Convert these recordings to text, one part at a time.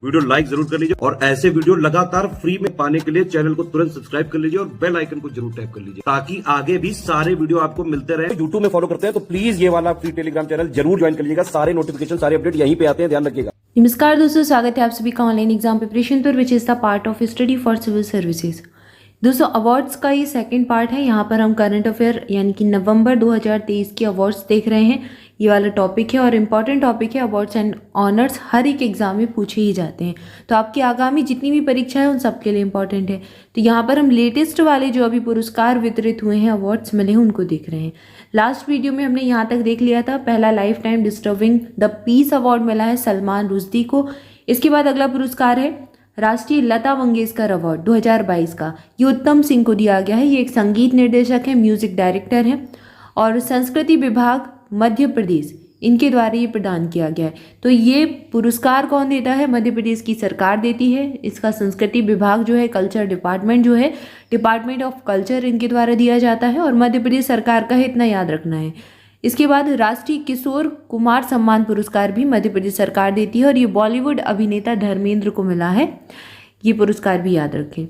Video like जरूर कर लीजिए और ऐसे वीडियो लगातार फ्री में पाने के लिए चैनल को तुरंत सब्सक्राइब कर लीजिए और बेल आइकन को जरूर टैप कर लीजिए ताकि आगे भी सारे वीडियो आपको मिलते रहे। यूट्यूब में फॉलो करते हैं तो प्लीज ये वाला फ्री टेलीग्राम चैनल जरूर ज्वाइन कर लीजिएगा। सारे नोटिफिकेशन सारे अपडेट यहीं पे आते हैं, ध्यान रखिएगा। नमस्कार दोस्तों, स्वागत है आप सभी का ऑनलाइन एग्जाम प्रिपरेशन पर which is the part of study for civil services. दोस्तों अवार्ड्स का ये सेकंड पार्ट है। यहाँ पर हम करंट अफेयर यानी कि नवंबर 2023 के अवार्ड्स देख रहे हैं। ये वाला टॉपिक है और इम्पॉर्टेंट टॉपिक है। अवार्ड्स एंड ऑनर्स हर एक एग्जाम में पूछे ही जाते हैं, तो आपकी आगामी जितनी भी परीक्षा है उन सब के लिए इम्पॉर्टेंट है। तो यहाँ पर हम लेटेस्ट वाले जो अभी पुरस्कार वितरित हुए हैं, अवार्ड्स मिले हैं, उनको देख रहे हैं। लास्ट वीडियो में हमने यहाँ तक देख लिया था। पहला life time disturbing the peace award मिला है सलमान रुश्दी को। इसके बाद अगला पुरस्कार है राष्ट्रीय लता मंगेशकर अवार्ड 2022 का। ये उत्तम सिंह को दिया गया है। ये एक संगीत निर्देशक है, म्यूजिक डायरेक्टर है और संस्कृति विभाग मध्य प्रदेश इनके द्वारा ये प्रदान किया गया है। तो ये पुरस्कार कौन देता है? मध्य प्रदेश की सरकार देती है। इसका संस्कृति विभाग जो है, कल्चर डिपार्टमेंट जो है, डिपार्टमेंट ऑफ कल्चर, इनके द्वारा दिया जाता है और मध्य प्रदेश सरकार का है, इतना याद रखना है। इसके बाद राष्ट्रीय किशोर कुमार सम्मान पुरस्कार भी मध्य प्रदेश सरकार देती है और ये बॉलीवुड अभिनेता धर्मेंद्र को मिला है। ये पुरस्कार भी याद रखें।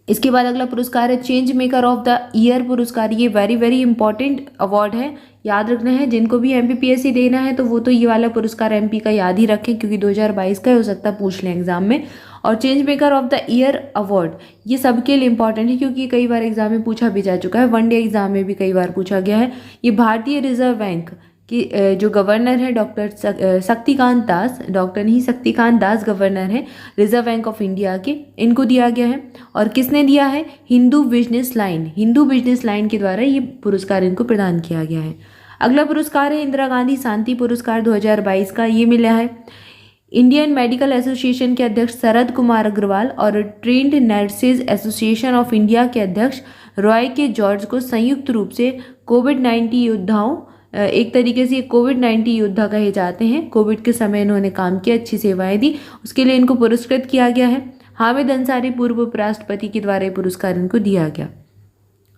इसके बाद अगला पुरस्कार है change maker of the year पुरस्कार। ये वेरी वेरी इंपॉर्टेंट अवार्ड है, याद रखना है। जिनको भी एमपीपीएससी देना है तो वो तो ये वाला पुरस्कार एमपी का याद ही रखें, क्योंकि 2022 का हो सकता है पूछ लें एग्जाम में। और change maker of the year award ये सबके लिए इंपॉर्टेंट है, क्योंकि कई बार एग्जाम में पूछा भी जा चुका है। वनडे एग्जाम में भी कई बार पूछा गया है। ये भारतीय रिजर्व बैंक कि जो गवर्नर है डॉक्टर शक्तिकांत दास, डॉक्टर नहीं शक्तिकांत दास गवर्नर है रिजर्व बैंक ऑफ इंडिया के, इनको दिया गया है। और किसने दिया है? हिंदू बिजनेस लाइन के द्वारा ये पुरस्कार इनको प्रदान किया गया है। अगला पुरस्कार है इंदिरा गांधी शांति पुरस्कार 2022 का। ये मिला है इंडियन मेडिकल एसोसिएशन के अध्यक्ष शरद कुमार अग्रवाल और trend nurses association of India के अध्यक्ष रॉय के जॉर्ज को संयुक्त रूप से कोविड-19 योद्धाओं, एक तरीके से कोविड-19 योद्धा कहे जाते हैं। कोविड के समय इन्होंने काम किया, अच्छी सेवाएं दी, उसके लिए इनको पुरस्कृत किया गया है। हामिद अंसारी पूर्व उपराष्ट्रपति के द्वारा ये पुरस्कार इनको दिया गया।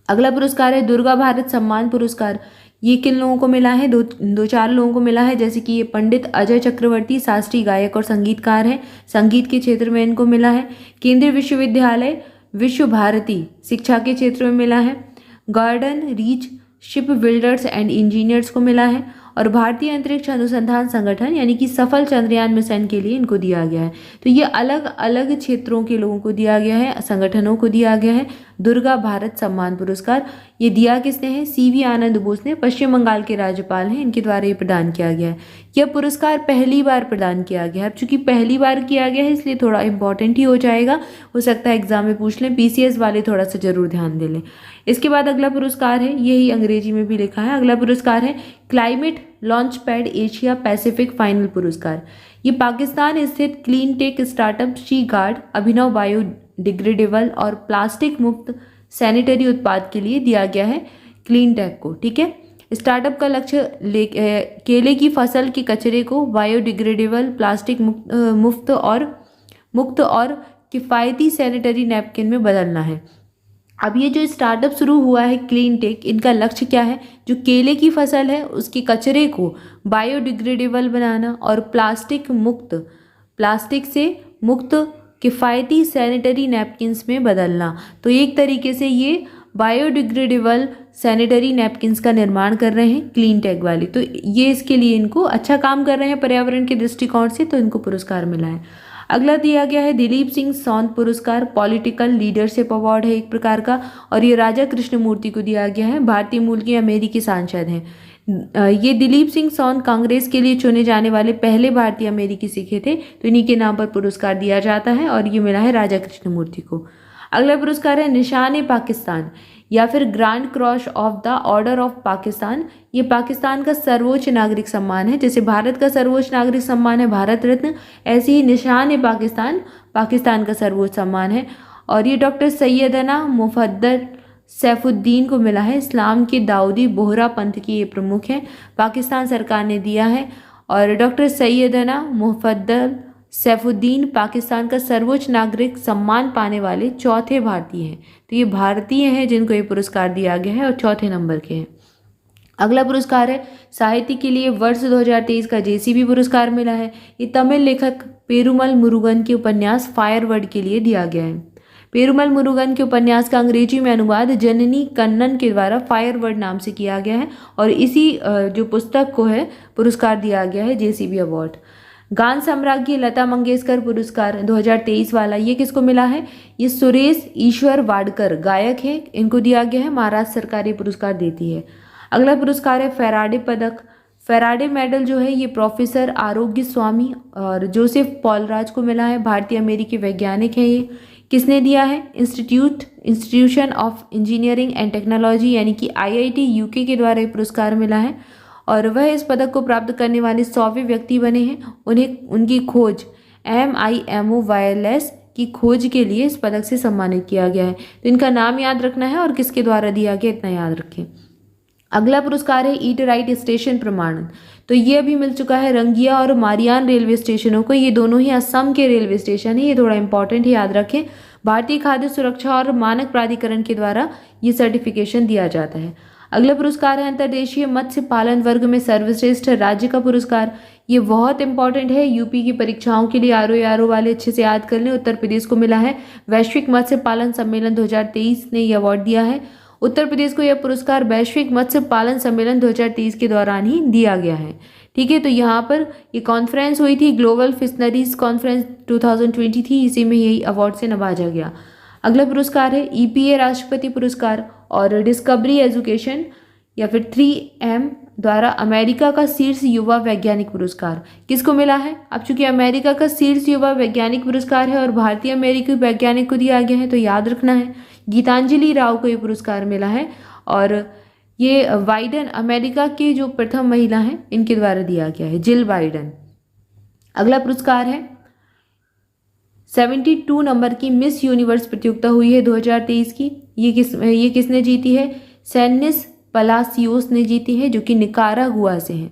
अगला पुरस्कार है दुर्गा भारत सम्मान पुरस्कार। ये किन लोगों को मिला है? दो चार लोगों को मिला है, जैसे कि ये पंडित अजय चक्रवर्ती शास्त्रीय गायक और संगीतकार हैं, संगीत के क्षेत्र में इनको मिला है। केंद्रीय विश्वविद्यालय विश्व भारती शिक्षा के क्षेत्र में मिला है। Garden reach ship builders and engineers को मिला है और भारतीय अंतरिक्ष अनुसंधान संगठन यानी कि सफल चंद्रयान मिशन के लिए इनको दिया गया है। तो ये अलग अलग क्षेत्रों के लोगों को दिया गया है, संगठनों को दिया गया है दुर्गा भारत सम्मान पुरस्कार। ये दिया किसने है? सीवी आनंद बोस ने, पश्चिम बंगाल के राज्यपाल हैं, इनके द्वारा ये प्रदान किया गया है। यह पुरस्कार पहली बार प्रदान किया गया है। अब चूंकि पहली बार किया गया है इसलिए थोड़ा इंपॉर्टेंट ही हो जाएगा, हो सकता है एग्जाम में पूछ लें। पीसीएस वाले थोड़ा सा जरूर ध्यान दे लें। इसके बाद अगला पुरस्कार है, यही अंग्रेजी में भी लिखा है। अगला पुरस्कार है climate launch pad Asia Pacific final पुरस्कार। ये पाकिस्तान स्थित clean tech startup she guard Abhinav biodegradable और प्लास्टिक मुक्त सैनिटरी उत्पाद के लिए दिया गया है क्लीन टेक को। ठीक है, स्टार्टअप का लक्ष्य केले की फसल के कचरे को बायोडिग्रेडेबल, प्लास्टिक मुक्त और किफ़ायती सैनिटरी नैपकिन में बदलना है। अब ये जो स्टार्टअप शुरू हुआ है क्लीन टेक, इनका लक्ष्य क्या है? जो केले की फसल है उसके कचरे को बायोडिग्रेडेबल बनाना और प्लास्टिक से मुक्त किफ़ायती सैनिटरी नैपकिन्स में बदलना। तो एक तरीके से ये बायोडिग्रेडेबल सैनिटरी नैपकिन्स का निर्माण कर रहे हैं क्लीन टेक वाली। तो ये इसके लिए इनको अच्छा काम कर रहे हैं पर्यावरण के दृष्टिकोण से, तो इनको पुरस्कार मिला है। अगला दिया गया है दिलीप सिंह सौंद पुरस्कार। पॉलिटिकल लीडरशिप अवार्ड है एक प्रकार का और ये राजा कृष्णमूर्ति को दिया गया है। भारतीय मूल के अमेरिकी सांसद हैं। ये दिलीप सिंह सौंद कांग्रेस के लिए चुने जाने वाले पहले भारतीय अमेरिकी सिखे थे, तो इन्हीं के नाम पर पुरस्कार दिया जाता है और ये मिला है राजा कृष्णमूर्ति को। अगला पुरस्कार है निशान पाकिस्तान या फिर grand cross of the order of Pakistan. ये पाकिस्तान का सर्वोच्च नागरिक सम्मान है। जैसे भारत का सर्वोच्च नागरिक सम्मान है भारत रत्न, ऐसे ही निशान पाकिस्तान का सर्वोच्च सम्मान है और ये डॉक्टर सैयदना मुफद्दल सैफुद्दीन को मिला है। इस्लाम के दाऊदी बोहरा पंथ की ये प्रमुख हैं, पाकिस्तान सरकार ने दिया है। और डॉक्टर सैयदना मुफद्दल सैफुद्दीन पाकिस्तान का सर्वोच्च नागरिक सम्मान पाने वाले चौथे भारतीय हैं। तो ये भारतीय हैं जिनको ये पुरस्कार दिया गया है और चौथे नंबर के हैं। अगला पुरस्कार है साहित्य के लिए वर्ष 2023 का जेसीबी पुरस्कार मिला है। ये तमिल लेखक पेरुमल मुरुगन के उपन्यास फायरवर्ड के लिए दिया गया है। पेरुमल मुरुगन के उपन्यास का अंग्रेजी में अनुवाद जननी कन्नन के द्वारा फायरवर्ड नाम से किया गया है और इसी जो पुस्तक को है पुरस्कार दिया गया है जेसीबी अवार्ड। गान सम्राज्ञी लता मंगेशकर पुरस्कार 2023 वाला ये किसको मिला है? ये सुरेश ईश्वर वाडकर गायक है, इनको दिया गया है। महाराष्ट्र सरकार ये पुरस्कार देती है। अगला पुरस्कार है फेराडे पदक। फेराडे मेडल जो है ये प्रोफेसर आरोग्य स्वामी और जोसेफ पॉलराज को मिला है। भारतीय अमेरिकी वैज्ञानिक है ये। किसने दिया है? Institution of engineering and technology यानी कि IIT यूके के द्वारा ये पुरस्कार मिला है और वह इस पदक को प्राप्त करने वाले 100वें व्यक्ति बने हैं। उन्हें उनकी खोज MIMO वायरलेस की खोज के लिए इस पदक से सम्मानित किया गया है। तो इनका नाम याद रखना है और किसके द्वारा दिया गया इतना याद रखें। अगला पुरस्कार है ईट राइट स्टेशन प्रमाणन। तो ये अभी मिल चुका है रंगिया और मारियान रेलवे स्टेशनों को। ये दोनों ही असम के रेलवे स्टेशन है, ये थोड़ा इंपॉर्टेंट है, याद रखें। भारतीय खाद्य सुरक्षा और मानक प्राधिकरण के द्वारा ये सर्टिफिकेशन दिया जाता है। अगला पुरस्कार है अंतर्देशीय मत्स्य पालन वर्ग में सर्वश्रेष्ठ राज्य का पुरस्कार। ये बहुत इंपॉर्टेंट है, यूपी की परीक्षाओं के लिए RO वाले अच्छे से याद कर लें। उत्तर प्रदेश को मिला है। वैश्विक मत्स्य पालन सम्मेलन 2023 ने यह अवार्ड दिया है। उत्तर प्रदेश को यह पुरस्कार वैश्विक मत्स्य पालन सम्मेलन 2023 के दौरान ही दिया गया है। ठीक है, तो यहाँ पर ये कॉन्फ्रेंस हुई थी, ग्लोबल फिशनरीज कॉन्फ्रेंस 2020 थी, इसी में यही अवार्ड से नवाजा गया। अगला पुरस्कार है EPA राष्ट्रपति पुरस्कार और डिस्कवरी एजुकेशन या फिर 3M द्वारा अमेरिका का शीर्ष युवा वैज्ञानिक पुरस्कार किसको मिला है? अब चूंकि अमेरिका का शीर्ष युवा वैज्ञानिक पुरस्कार है और भारतीय अमेरिकी वैज्ञानिक को दिया गया है तो याद रखना है गीतांजलि राव को ये पुरस्कार मिला है और ये बाइडन अमेरिका की जो प्रथम महिला हैं इनके द्वारा दिया गया है, जिल बाइडन। अगला पुरस्कार है 72 नंबर की मिस यूनिवर्स प्रतियोगिता हुई है 2023 की। ये किसने जीती है? सैनिस पलासियोस ने जीती है जो कि निकारागुआ से हैं।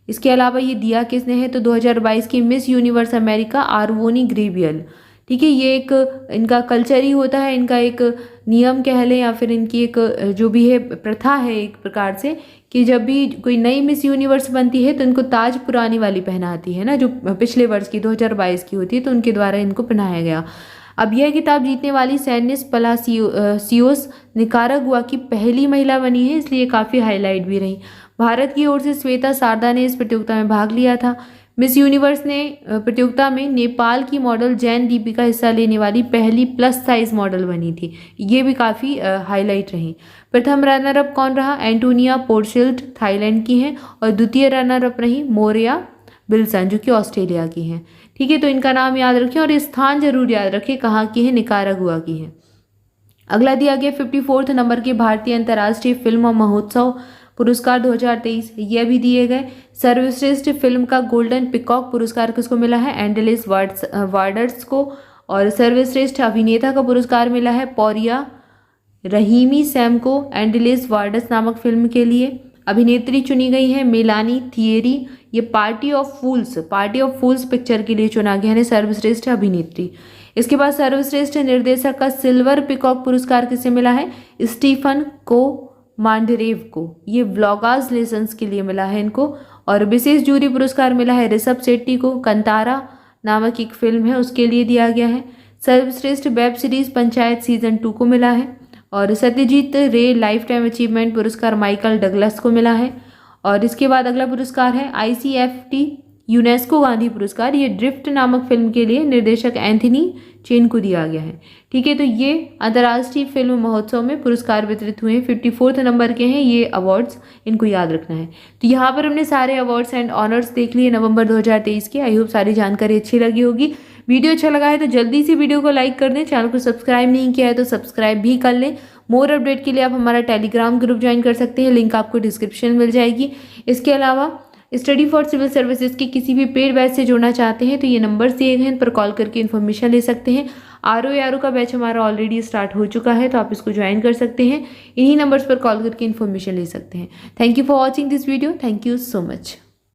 इसके अलावा ये दिया किसने है? तो 2022 की मिस यूनिवर्स अमेरिका आर्वोनी ग्रेवियल। ठीक है, ये एक इनका कल्चर ही होता है, इनका एक नियम कह लें या फिर इनकी एक जो भी है प्रथा है एक प्रकार से कि जब भी कोई नई मिस यूनिवर्स बनती है तो इनको ताज पुरानी वाली पहनाती है ना, जो पिछले वर्ष की 2022 की होती है तो उनके द्वारा इनको पहनाया गया। अब यह किताब जीतने वाली सैनिस पलासियोस निकारागुआ की पहली महिला बनी है, इसलिए काफ़ी हाईलाइट भी रही। भारत की ओर से श्वेता शारदा ने इस प्रतियोगिता में भाग लिया था। मिस यूनिवर्स ने प्रतियोगिता में नेपाल की मॉडल जैन दीपिका हिस्सा लेने वाली पहली प्लस साइज मॉडल बनी थी, ये भी काफ़ी हाईलाइट रही। प्रथम रनर अप कौन रहा? एंटोनिया पोर्शिल्ट थाईलैंड की हैं और द्वितीय रनर अप रही मोरिया विल्सन जो कि ऑस्ट्रेलिया की हैं। ठीक है, तो इनका नाम याद रखें और स्थान जरूर याद रखें कहाँ की है, निकारागुआ की है। अगला दिया गया 54 नंबर के भारतीय अंतर्राष्ट्रीय फिल्म महोत्सव पुरस्कार 2023 ये भी दिए गए। सर्वश्रेष्ठ फिल्म का गोल्डन पिकॉक पुरस्कार किसको मिला है? एंडेलिस वार्डर्स को। और सर्वश्रेष्ठ अभिनेता का पुरस्कार मिला है पौरिया रहीमी सैम को एंडेलिस वार्डर्स नामक फिल्म के लिए। अभिनेत्री चुनी गई है मेलानी थिएरी, ये पार्टी ऑफ फूल्स पिक्चर के लिए चुना गया है सर्वश्रेष्ठ अभिनेत्री। इसके बाद सर्वश्रेष्ठ निर्देशक का सिल्वर पिकॉक पुरस्कार किसे मिला है? स्टीफन को मांडरेव को, ये व्लॉगार्स लेसन्स के लिए मिला है इनको। और विशेष जूरी पुरस्कार मिला है ऋषभ शेट्टी को, कंतारा नामक एक फिल्म है उसके लिए दिया गया है। सर्वश्रेष्ठ वेब सीरीज पंचायत सीजन 2 को मिला है। और सत्यजीत रे लाइफ टाइम अचीवमेंट पुरस्कार माइकल डगलस को मिला है। और इसके बाद अगला पुरस्कार है ICFT यूनेस्को गांधी पुरस्कार, ये ड्रिफ्ट नामक फिल्म के लिए निर्देशक एंथनी चेन को दिया गया है। ठीक है, तो ये अंतर्राष्ट्रीय फिल्म महोत्सव में पुरस्कार वितरित हुए हैं। 54 नंबर के हैं ये अवार्ड्स, इनको याद रखना है। तो यहाँ पर हमने सारे अवार्ड्स एंड ऑनर्स देख लिए नवंबर 2023 के। आई होप सारी जानकारी अच्छी लगी होगी। वीडियो अच्छा लगा है तो जल्दी से वीडियो को लाइक कर दें, चैनल को सब्सक्राइब नहीं किया है तो सब्सक्राइब भी कर लें। मोर अपडेट के लिए आप हमारा टेलीग्राम ग्रुप ज्वाइन कर सकते हैं, लिंक आपको डिस्क्रिप्शन मिल जाएगी। इसके अलावा स्टडी फॉर सिविल सर्विसेज के किसी भी पेड बैच से जुड़ना चाहते हैं तो ये नंबर्स दिए गए हैं, इन पर कॉल करके इन्फॉर्मेशन ले सकते हैं। RO का बैच हमारा ऑलरेडी स्टार्ट हो चुका है तो आप इसको ज्वाइन कर सकते हैं, इन्हीं नंबर्स पर कॉल करके इन्फॉर्मेशन ले सकते हैं। Thank you for watching this video, thank you so much.